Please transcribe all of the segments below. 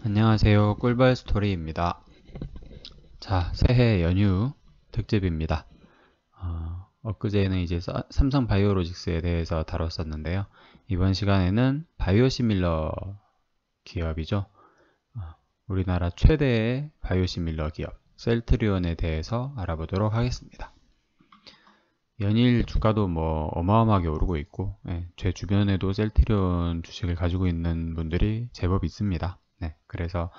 안녕하세요. 꿀벌 스토리입니다. 자, 새해 연휴 특집입니다. 엊그제는 이제 삼성 바이오로직스에 대해서 다뤘었는데요. 이번 시간에는 바이오시밀러 기업이죠. 우리나라 최대의 바이오시밀러 기업 셀트리온에 대해서 알아보도록 하겠습니다. 연일 주가도 뭐 어마어마하게 오르고 있고, 제 주변에도 셀트리온 주식을 가지고 있는 분들이 제법 있습니다. 그래서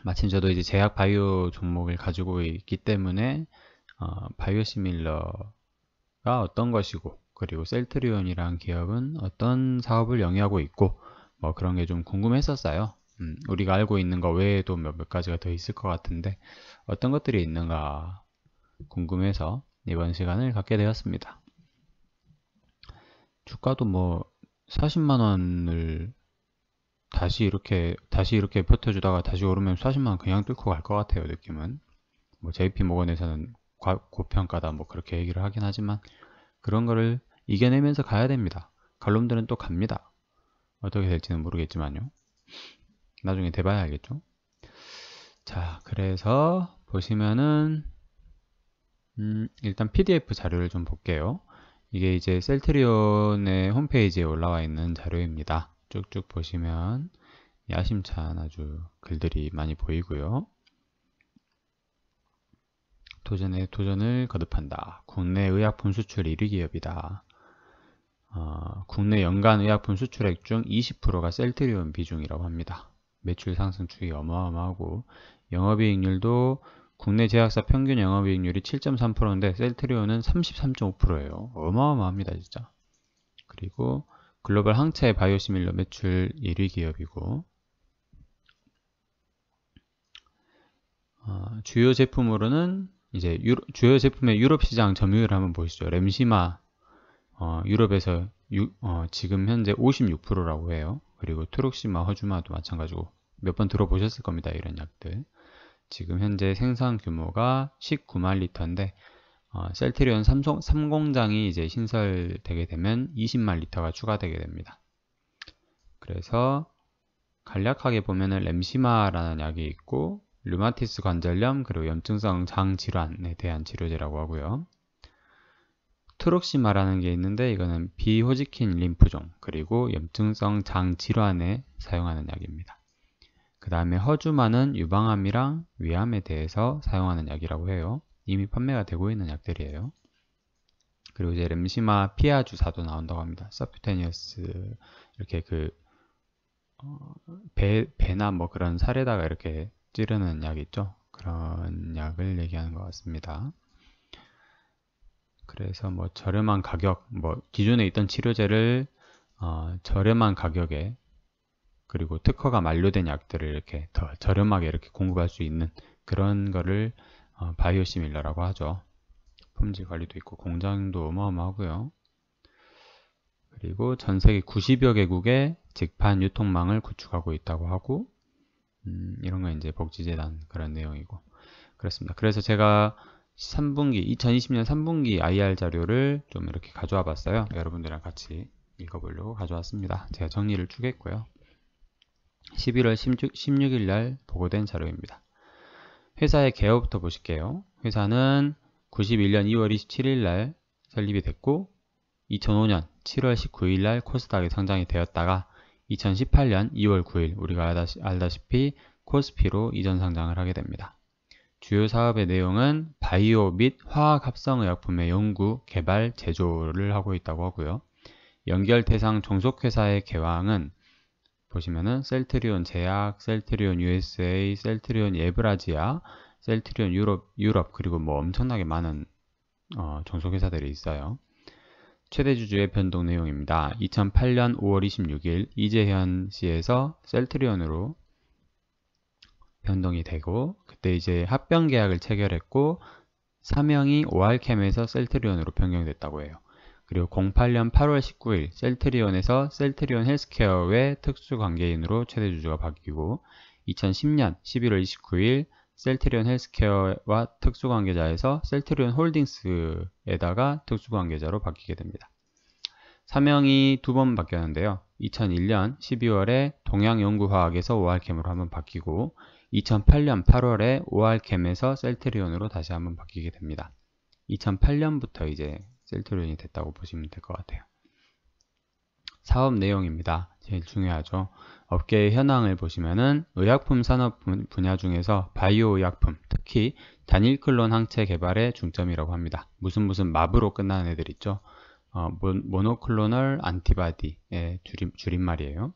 마침 저도 이제 제약 바이오 종목을 가지고 있기 때문에 바이오시밀러가 어떤 것이고, 그리고 셀트리온이란 기업은 어떤 사업을 영위하고 있고, 뭐 그런 게 좀 궁금했었어요. 우리가 알고 있는 거 외에도 몇 가지가 더 있을 것 같은데 어떤 것들이 있는가 궁금해서 이번 시간을 갖게 되었습니다. 주가도 뭐 40만 원을 다시 이렇게 버텨주다가 다시 오르면 40만 원 그냥 뚫고 갈 것 같아요. 느낌은 뭐 JP모건에서는 고평가다 뭐 그렇게 얘기를 하긴 하지만 그런 거를 이겨내면서 가야 됩니다. 갈놈들은 또 갑니다. 어떻게 될지는 모르겠지만요. 나중에 돼봐야 알겠죠. 자, 그래서 보시면은 일단 PDF 자료를 좀 볼게요. 이게 이제 셀트리온의 홈페이지에 올라와 있는 자료입니다. 쭉쭉 보시면 야심찬 아주 글들이 많이 보이고요. 도전에 도전을 거듭한다. 국내 의약품 수출 1위 기업이다. 국내 연간 의약품 수출액 중 20%가 셀트리온 비중이라고 합니다. 매출 상승 추이 어마어마하고 영업이익률도 국내 제약사 평균 영업이익률이 7.3%인데 셀트리온은 33.5%예요. 어마어마합니다 진짜. 그리고 글로벌 항체 바이오시밀러 매출 1위 기업이고 주요 제품으로는 이제 주요 제품의 유럽 시장 점유율을 한번 보시죠. 렘시마 유럽에서 지금 현재 56%라고 해요. 그리고 트룩시마, 허주마도 마찬가지고 몇 번 들어보셨을 겁니다. 이런 약들. 지금 현재 생산 규모가 19만 리터인데 셀트리온 3공장이 이제 신설되게 되면 20만 리터가 추가되게 됩니다. 그래서 간략하게 보면은 렘시마라는 약이 있고 류마티스 관절염 그리고 염증성 장 질환에 대한 치료제라고 하고요. 트룩시마라는 게 있는데 이거는 비호지킨 림프종 그리고 염증성 장 질환에 사용하는 약입니다. 그 다음에 허주마는 유방암이랑 위암에 대해서 사용하는 약이라고 해요. 이미 판매가 되고 있는 약들이에요. 그리고 이제 렘시마 피하 주사도 나온다고 합니다. 서큐테니어스 이렇게 배나 뭐 그런 살에다가 이렇게 찌르는 약 있죠. 그런 약을 얘기하는 것 같습니다. 그래서 뭐 저렴한 가격, 뭐 기존에 있던 치료제를 저렴한 가격에 그리고 특허가 만료된 약들을 이렇게 더 저렴하게 이렇게 공급할 수 있는 그런 거를 바이오시밀러라고 하죠. 품질 관리도 있고 공장도 어마어마하고요. 그리고 전 세계 90여 개국의 직판 유통망을 구축하고 있다고 하고 이런 건 이제 복지재단 그런 내용이고 그렇습니다. 그래서 제가 2020년 3분기 IR 자료를 좀 이렇게 가져와 봤어요. 여러분들이랑 같이 읽어보려고 가져왔습니다. 제가 정리를 쭉 했고요. 11월 16일 날 보고된 자료입니다. 회사의 개요부터 보실게요. 회사는 91년 2월 27일 날 설립이 됐고 2005년 7월 19일 날 코스닥에 상장이 되었다가 2018년 2월 9일 우리가 알다시피 코스피로 이전 상장을 하게 됩니다. 주요 사업의 내용은 바이오 및 화학 합성 의약품의 연구, 개발, 제조를 하고 있다고 하고요. 연결 대상 종속회사의 개왕은 보시면은 셀트리온 제약, 셀트리온 USA, 셀트리온 예브라지아, 셀트리온 유럽 그리고 뭐 엄청나게 많은 종속회사들이 있어요. 최대 주주의 변동 내용입니다. 2008년 5월 26일 이재현 씨에서 셀트리온으로 변동이 되고 그때 이제 합병 계약을 체결했고 사명이 오알캠에서 셀트리온으로 변경됐다고 해요. 그리고 08년 8월 19일 셀트리온에서 셀트리온 헬스케어의 특수관계인으로 최대 주주가 바뀌고 2010년 11월 29일 셀트리온 헬스케어와 특수관계자에서 셀트리온 홀딩스에다가 특수관계자로 바뀌게 됩니다. 사명이 두 번 바뀌었는데요. 2001년 12월에 동양연구화학에서 오알캠으로 한번 바뀌고 2008년 8월에 오알캠에서 셀트리온으로 다시 한번 바뀌게 됩니다. 2008년부터 이제 셀트리온이 됐다고 보시면 될 것 같아요. 사업 내용입니다. 제일 중요하죠. 업계의 현황을 보시면은 의약품 산업 분야 중에서 바이오 의약품, 특히 단일 클론 항체 개발에 중점이라고 합니다. 무슨 마브로 끝나는 애들 있죠. 모노클로널 안티바디의 줄임말이에요.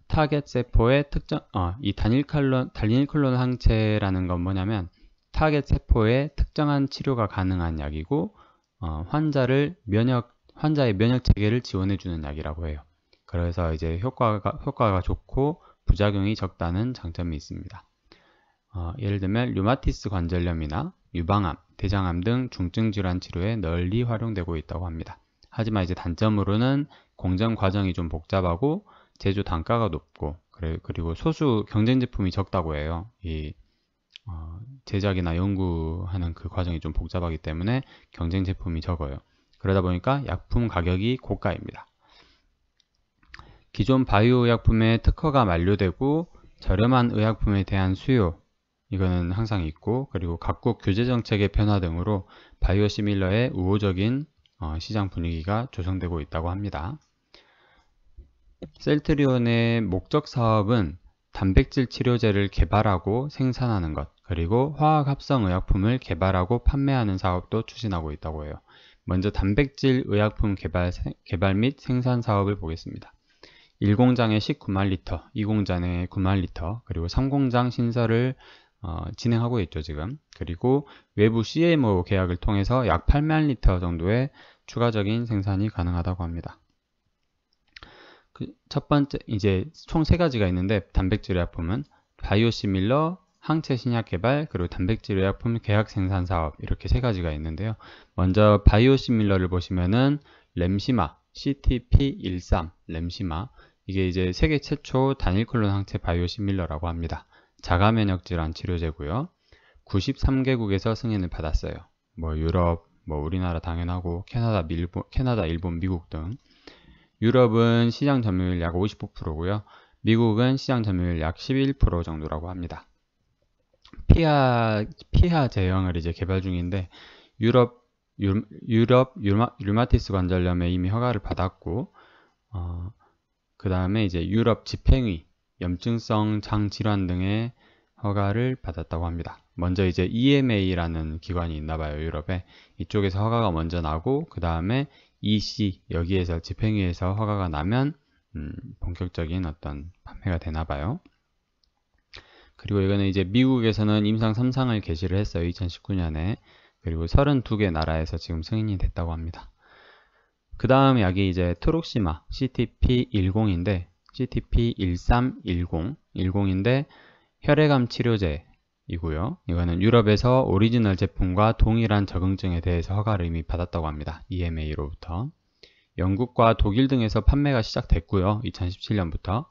타겟 세포의 특정, 이 단일 클론 항체라는 건 뭐냐면 타겟 세포에 특정한 치료가 가능한 약이고 환자의 면역 체계를 지원해주는 약이라고 해요. 그래서 이제 효과가 좋고 부작용이 적다는 장점이 있습니다. 예를 들면 류마티스 관절염이나 유방암, 대장암 등 중증 질환 치료에 널리 활용되고 있다고 합니다. 하지만 이제 단점으로는 공정 과정이 좀 복잡하고 제조 단가가 높고 그리고 소수 경쟁 제품이 적다고 해요. 이 제작이나 연구하는 그 과정이 좀 복잡하기 때문에 경쟁 제품이 적어요. 그러다 보니까 약품 가격이 고가입니다. 기존 바이오 의약품의 특허가 만료되고 저렴한 의약품에 대한 수요, 이거는 항상 있고, 그리고 각국 규제 정책의 변화 등으로 바이오시밀러의 우호적인 시장 분위기가 조성되고 있다고 합니다. 셀트리온의 목적 사업은 단백질 치료제를 개발하고 생산하는 것, 그리고 화학합성 의약품을 개발하고 판매하는 사업도 추진하고 있다고 해요. 먼저 단백질 의약품 개발 및 생산 사업을 보겠습니다. 1공장에 19만 리터, 2공장에 9만 리터, 그리고 3공장 신설을 진행하고 있죠, 지금. 그리고 외부 CMO 계약을 통해서 약 8만 리터 정도의 추가적인 생산이 가능하다고 합니다. 첫 번째, 이제 총 3가지가 있는데, 단백질 의약품은 바이오시밀러, 항체 신약 개발, 그리고 단백질 의약품 계약 생산 사업, 이렇게 3가지가 있는데요. 먼저 바이오시밀러를 보시면은 램시마, CTP13, 램시마, 이게 이제 세계 최초 단일 클론 항체 바이오시밀러라고 합니다. 자가 면역 질환 치료제고요. 93개국에서 승인을 받았어요. 유럽, 우리나라 당연하고 캐나다, 일본, 미국 등. 유럽은 시장 점유율 약 55%고요. 미국은 시장 점유율 약 11% 정도라고 합니다. 피하 제형을 이제 개발 중인데 유럽 류마티스 관절염에 이미 허가를 받았고 그 다음에 이제 유럽 집행위 염증성 장 질환 등의 허가를 받았다고 합니다. 먼저 이제 EMA라는 기관이 있나 봐요, 유럽에. 이쪽에서 허가가 먼저 나고 그 다음에 EC 여기에서 집행위에서 허가가 나면 본격적인 어떤 판매가 되나 봐요. 그리고 이거는 이제 미국에서는 임상 3상을 개시를 했어요, 2019년에. 그리고 32개 나라에서 지금 승인이 됐다고 합니다. 그 다음 약이 이제 트록시마 CTP10인데 CTP1310인데 혈액암 치료제이고요. 이거는 유럽에서 오리지널 제품과 동일한 적응증에 대해서 허가를 이미 받았다고 합니다. EMA로부터. 영국과 독일 등에서 판매가 시작됐고요. 2017년부터.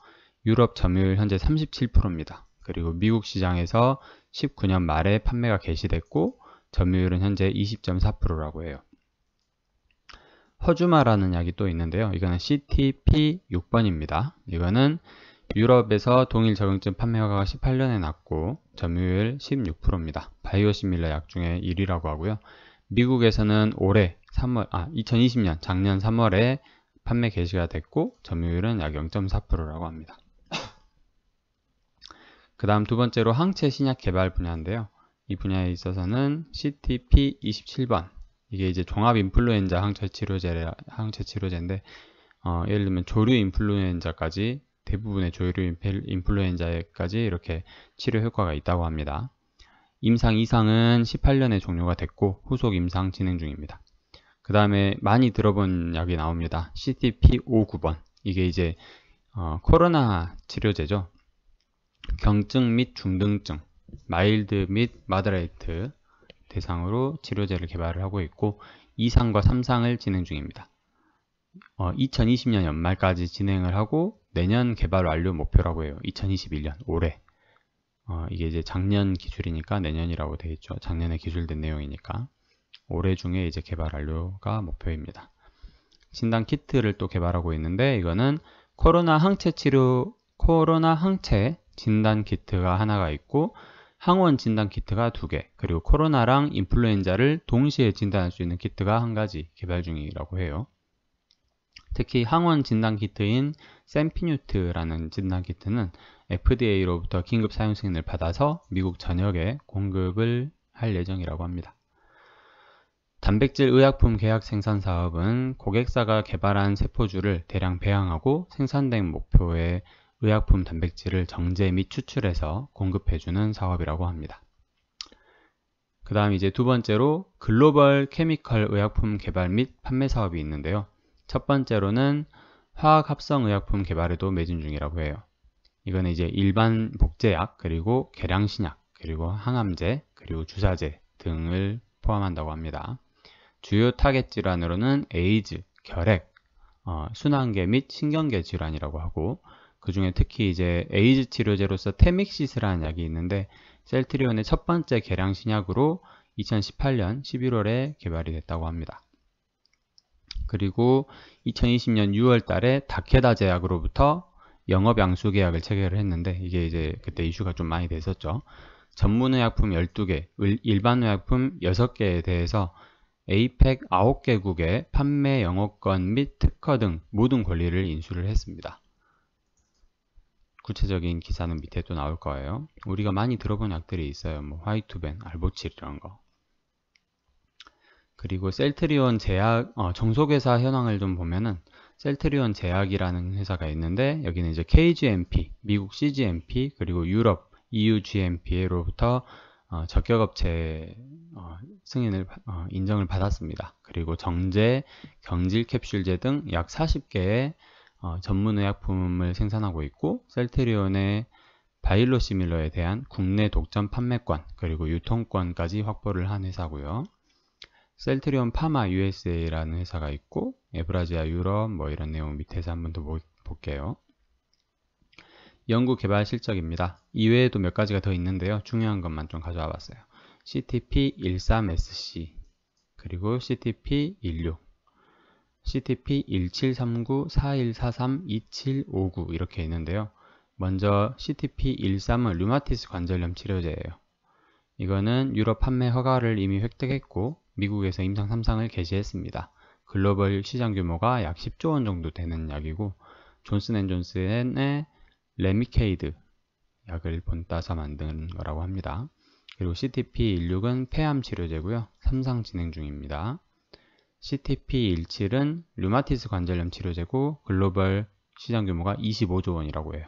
유럽 점유율 현재 37%입니다. 그리고 미국 시장에서 19년 말에 판매가 개시됐고 점유율은 현재 20.4%라고 해요. 허주마라는 약이 또 있는데요. 이거는 CTP6번입니다. 이거는 유럽에서 동일 적응증 판매 허가가 18년에 났고 점유율 16%입니다. 바이오시밀러 약 중에 1위라고 하고요. 미국에서는 올해 2020년 작년 3월에 판매 개시가 됐고 점유율은 약 0.4%라고 합니다. 그 다음 두 번째로 항체 신약 개발 분야인데요. 이 분야에 있어서는 CTP27번 이게 이제 종합 인플루엔자 항체 치료제인데 예를 들면 조류 인플루엔자까지 대부분의 조류 인플루엔자까지 이렇게 치료 효과가 있다고 합니다. 임상 2상은 18년에 종료가 됐고 후속 임상 진행 중입니다. 그 다음에 많이 들어본 약이 나옵니다. CTP59번 이게 이제 코로나 치료제죠. 경증 및 중등증, 마일드 및 마더레이트 대상으로 치료제를 개발을 하고 있고 2상과 3상을 진행 중입니다. 2020년 연말까지 진행을 하고 내년 개발 완료 목표라고 해요. 2021년 올해. 이게 이제 작년 기술이니까 내년이라고 되어 있죠. 작년에 기술된 내용이니까 올해 중에 이제 개발 완료가 목표입니다. 진단 키트를 또 개발하고 있는데, 이거는 코로나 항체 진단 키트가 하나가 있고, 항원 진단 키트가 2개, 그리고 코로나랑 인플루엔자를 동시에 진단할 수 있는 키트가 1가지 개발 중이라고 해요. 특히 항원 진단 키트인 샘피뉴트라는 진단 키트는 FDA로부터 긴급 사용 승인을 받아서 미국 전역에 공급을 할 예정이라고 합니다. 단백질 의약품 계약 생산 사업은 고객사가 개발한 세포주를 대량 배양하고 생산된 목표의 의약품 단백질을 정제 및 추출해서 공급해주는 사업이라고 합니다. 그 다음 이제 두 번째로 글로벌 케미컬 의약품 개발 및 판매 사업이 있는데요. 첫 번째로는 화학 합성 의약품 개발에도 매진 중이라고 해요. 이거는 이제 일반 복제약, 그리고 계량신약, 그리고 항암제, 그리고 주사제 등을 포함한다고 합니다. 주요 타겟 질환으로는 에이즈, 결핵, 순환계 및 신경계 질환이라고 하고, 그 중에 특히 이제 에이즈 치료제로서 테믹시스라는 약이 있는데, 셀트리온의 첫 번째 계량 신약으로 2018년 11월에 개발이 됐다고 합니다. 그리고 2020년 6월 달에 다케다 제약으로부터 영업 양수 계약을 체결을 했는데, 이게 이제 그때 이슈가 좀 많이 됐었죠. 전문 의약품 12개, 일반 의약품 6개에 대해서 APEC 9개국의 판매 영업권 및 특허 등 모든 권리를 인수를 했습니다. 구체적인 기사는 밑에 또 나올 거예요. 우리가 많이 들어본 약들이 있어요. 뭐 화이투벤, 알보칠 이런 거. 그리고 셀트리온 제약, 정속회사 현황을 좀 보면은 셀트리온 제약이라는 회사가 있는데, 여기는 이제 KGMP, 미국 CGMP, 그리고 유럽 EU GMP로부터 적격업체 승인을 인정을 받았습니다. 그리고 정제, 경질 캡슐제 등 약 40개의 전문 의약품을 생산하고 있고, 셀트리온의 바이로시밀러에 대한 국내 독점 판매권, 그리고 유통권까지 확보를 한 회사고요. 셀트리온 파마 USA라는 회사가 있고, 에브라지아 유럽 뭐 이런 내용 밑에서 한번 더 볼게요. 연구 개발 실적입니다. 이외에도 몇 가지가 더 있는데요. 중요한 것만 좀 가져와 봤어요. CTP13SC, 그리고 CTP16, CTP1739, 4143, 2759 이렇게 있는데요. 먼저 CTP13은 류마티스 관절염 치료제예요. 이거는 유럽 판매 허가를 이미 획득했고, 미국에서 임상 3상을 개시했습니다. 글로벌 시장 규모가 약 10조 원 정도 되는 약이고, 존슨앤존슨의 레미케이드 약을 본따서 만든 거라고 합니다. 그리고 CTP16은 폐암 치료제고요. 3상 진행 중입니다. CTP17은 류마티스 관절염 치료제고, 글로벌 시장 규모가 25조 원이라고 해요.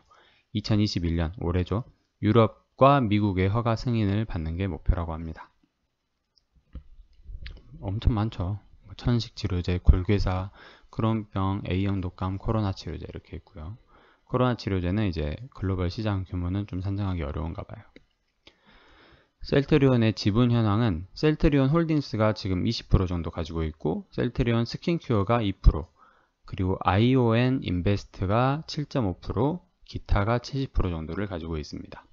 2021년 올해죠. 유럽과 미국의 허가 승인을 받는 게 목표라고 합니다. 엄청 많죠. 천식 치료제, 골괴사, 크론병, A형 독감, 코로나 치료제 이렇게 있고요. 코로나 치료제는 이제 글로벌 시장 규모는 좀 산정하기 어려운가 봐요. 셀트리온의 지분 현황은 셀트리온 홀딩스가 지금 20% 정도 가지고 있고, 셀트리온 스킨큐어가 2%, 그리고 ION 인베스트가 7.5%, 기타가 70% 정도를 가지고 있습니다.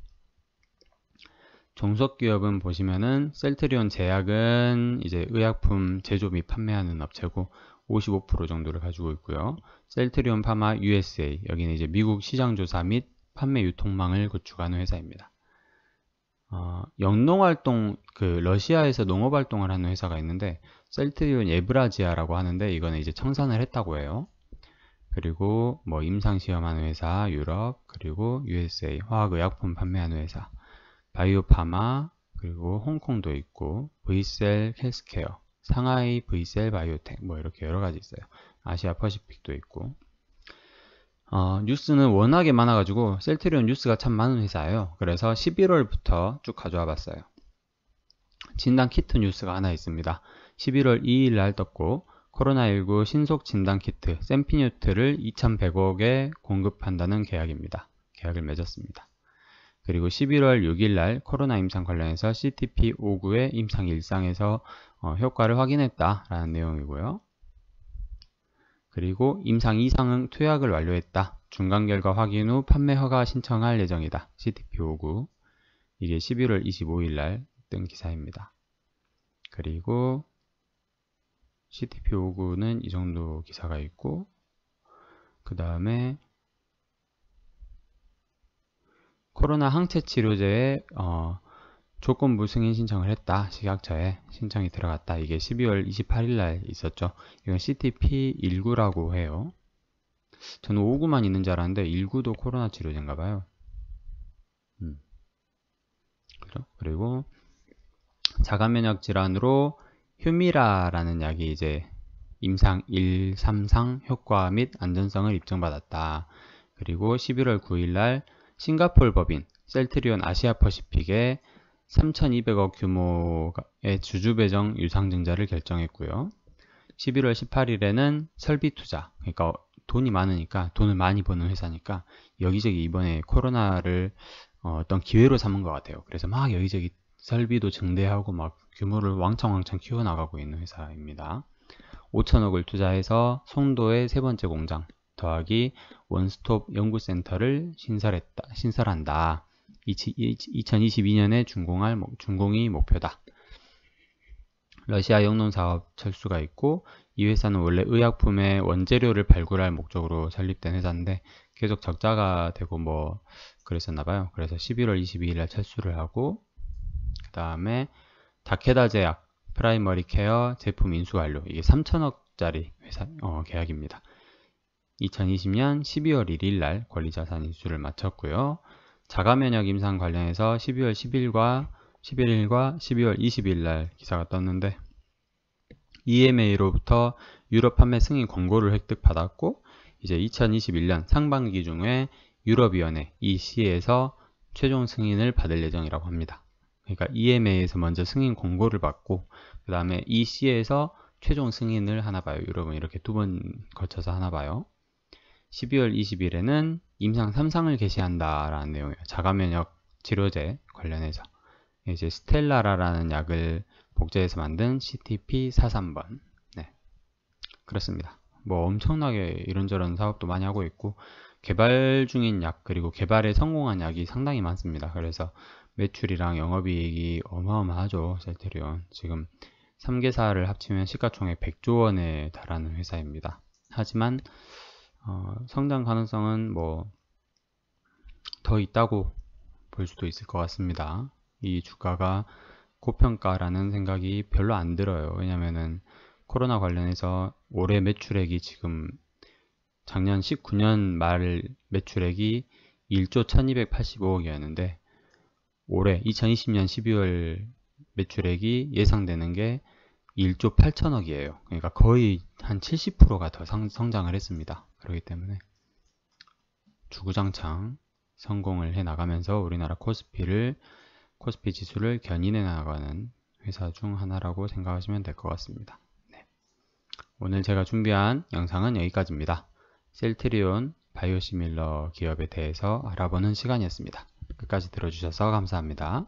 종속기업은 보시면은 셀트리온 제약은 이제 의약품 제조 및 판매하는 업체고 55% 정도를 가지고 있고요. 셀트리온 파마 USA, 여기는 이제 미국 시장조사 및 판매 유통망을 구축하는 회사입니다. 영농활동, 러시아에서 농업활동을 하는 회사가 있는데, 셀트리온 에브라지아라고 하는데, 이거는 이제 청산을 했다고 해요. 그리고 뭐 임상시험하는 회사, 유럽, 그리고 USA, 화학의약품 판매하는 회사, 바이오파마, 그리고 홍콩도 있고, V셀 헬스케어, 상하이 V셀 바이오텍, 뭐 이렇게 여러 가지 있어요. 아시아 퍼시픽도 있고. 뉴스는 워낙에 많아가지고 셀트리온 뉴스가 참 많은 회사예요. 그래서 11월부터 쭉 가져와 봤어요. 진단 키트 뉴스가 하나 있습니다. 11월 2일 날 떴고, 코로나19 신속 진단 키트 샘피뉴트를 2,100억에 공급한다는 계약입니다. 계약을 맺었습니다. 그리고 11월 6일 날 코로나 임상 관련해서 CTP59의 임상 1상에서 효과를 확인했다라는 내용이고요. 그리고 임상 2상은 투약을 완료했다. 중간 결과 확인 후 판매 허가 신청할 예정이다. CTP59. 이게 11월 25일 날 뜬 기사입니다. 그리고 CTP59는 이 정도 기사가 있고, 그 다음에 코로나 항체 치료제에 조건부 승인 신청을 했다. 식약처에 신청이 들어갔다. 이게 12월 28일 날 있었죠. 이건 CTP19라고 해요. 저는 59만 있는 줄 알았는데 19도 코로나 치료제인가 봐요. 그죠? 그리고 자가면역 질환으로 휴미라라는 약이 이제 임상 1, 3상 효과 및 안전성을 입증받았다. 그리고 11월 9일 날 싱가포르 법인 셀트리온 아시아퍼시픽에 3,200억 규모의 주주배정 유상증자를 결정했고요. 11월 18일에는 설비투자, 그러니까 돈이 많으니까, 돈을 많이 버는 회사니까 여기저기 이번에 코로나를 어떤 기회로 삼은 것 같아요. 그래서 막 여기저기 설비도 증대하고 막 규모를 왕창 키워나가고 있는 회사입니다. 5천억을 투자해서 송도의 세 번째 공장 더하기 원스톱 연구센터를 신설한다. 2022년에 준공이 목표다. 러시아 영농사업 철수가 있고, 이 회사는 원래 의약품의 원재료를 발굴할 목적으로 설립된 회사인데 계속 적자가 되고 뭐 그랬었나봐요. 그래서 11월 22일 날 철수를 하고, 그 다음에 다케다 제약 프라이머리 케어 제품 인수 완료. 이게 3천억짜리 회사 계약입니다. 2020년 12월 1일 날 권리자산 인수를 마쳤고요. 자가면역 임상 관련해서 12월 11일과 12월 20일 날 기사가 떴는데, EMA로부터 유럽 판매 승인 권고를 획득받았고, 이제 2021년 상반기 중에 유럽위원회 EC에서 최종 승인을 받을 예정이라고 합니다. 그러니까 EMA에서 먼저 승인 권고를 받고, 그 다음에 EC에서 최종 승인을 하나 봐요. 유럽은 이렇게 두 번 거쳐서 하나 봐요. 12월 20일에는 임상 3상을 게시한다라는 내용이에요. 자가면역 치료제 관련해서. 이제 스텔라라라는 약을 복제해서 만든 CTP43번. 네. 그렇습니다. 뭐 엄청나게 이런저런 사업도 많이 하고 있고, 개발 중인 약, 그리고 개발에 성공한 약이 상당히 많습니다. 그래서 매출이랑 영업이익이 어마어마하죠. 셀트리온. 지금 3개사를 합치면 시가총액 100조 원에 달하는 회사입니다. 하지만 성장 가능성은 뭐 더 있다고 볼 수도 있을 것 같습니다. 이 주가가 고평가라는 생각이 별로 안 들어요. 왜냐면은 코로나 관련해서 올해 매출액이 지금 작년 19년 말 매출액이 1조 1285억이었는데 올해 2020년 12월 매출액이 예상되는 게 1조 8천억이에요. 그러니까 거의 한 70%가 더 성장을 했습니다. 그렇기 때문에 주구장창 성공을 해 나가면서 우리나라 코스피 지수를 견인해 나가는 회사 중 하나라고 생각하시면 될 것 같습니다. 네. 오늘 제가 준비한 영상은 여기까지입니다. 셀트리온 바이오시밀러 기업에 대해서 알아보는 시간이었습니다. 끝까지 들어주셔서 감사합니다.